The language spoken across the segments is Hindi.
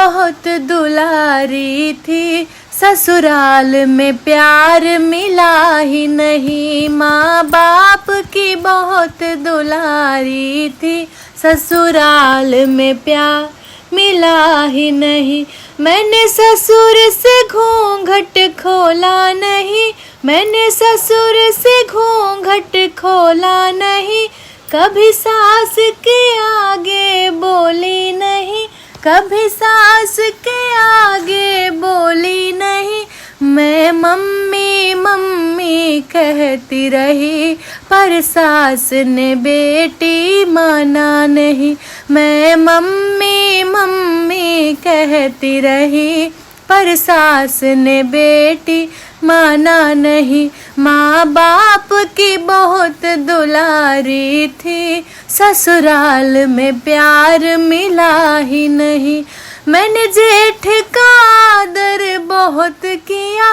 बहुत दुलारी थी, ससुराल में प्यार मिला ही नहीं। माँ बाप की बहुत दुलारी थी, ससुराल में प्यार मिला ही नहीं। मैंने ससुर से घूंघट खोला नहीं, मैंने ससुर से घूंघट खोला नहीं। कभी सास के आगे बोली नहीं, कभी सास के आगे बोली नहीं। मैं मम्मी मम्मी कहती रही, पर सास ने बेटी माना नहीं। मैं मम्मी मम्मी कहती रही, पर सास ने बेटी माना नहीं। माँ बाप की बहुत दुलारी थी, ससुराल में प्यार मिला ही नहीं। मैंने जेठ का आदर बहुत किया,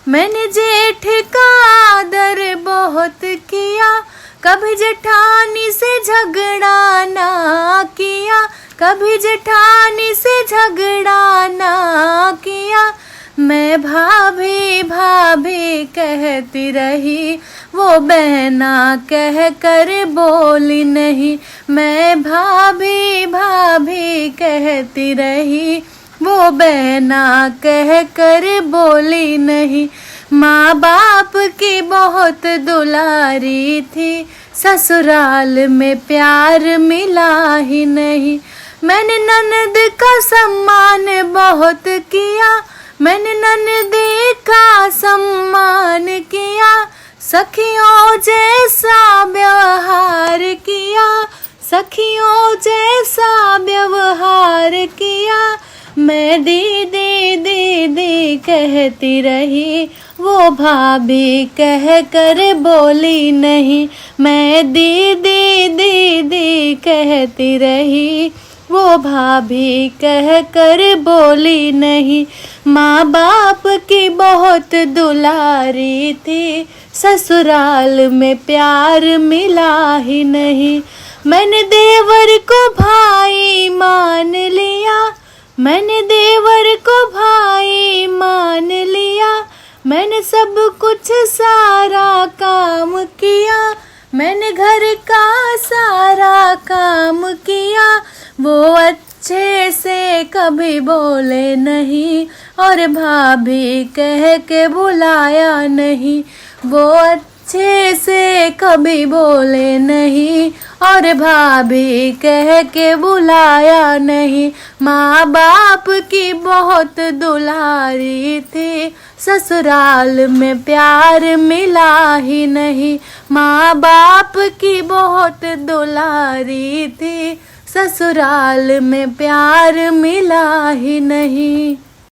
मैंने जेठ का आदर बहुत किया। कभी जेठानी से झगड़ा ना किया, कभी जेठानी से झगड़ा ना किया। मैं भाभी भाभी कहती रही, वो बहना कह कर बोली नहीं। मैं भाभी भाभी कहती रही, वो बहना कह कर बोली नहीं। माँ बाप की बहुत दुलारी थी, ससुराल में प्यार मिला ही नहीं। मैंने ननद का सम्मान बहुत किया, मैंने ननद का सम्मान किया। सखियों जैसा व्यवहार किया, सखियों जैसा व्यवहार किया। मैं दीदी दीदी कहती रही, वो भाभी कह कर बोली नहीं। मैं दीदी दीदी कहती रही, वो भाभी कह कर बोली नहीं। माँ बाप की बहुत दुलारी थी, ससुराल में प्यार मिला ही नहीं। मैंने देवर को भाई मान लिया, मैंने देवर को भाई मान लिया। मैंने सब कुछ सारा काम किया, मैंने घर का सारा काम किया। वो अच्छे से कभी बोले नहीं, और भाभी कह के बुलाया नहीं। वो अच्छे से कभी बोले नहीं, और भाभी कह के बुलाया नहीं। माँ बाप की बहुत दुलारी थी, ससुराल में प्यार मिला ही नहीं। माँ बाप की बहुत दुलारी थी, ससुराल में प्यार मिला ही नहीं।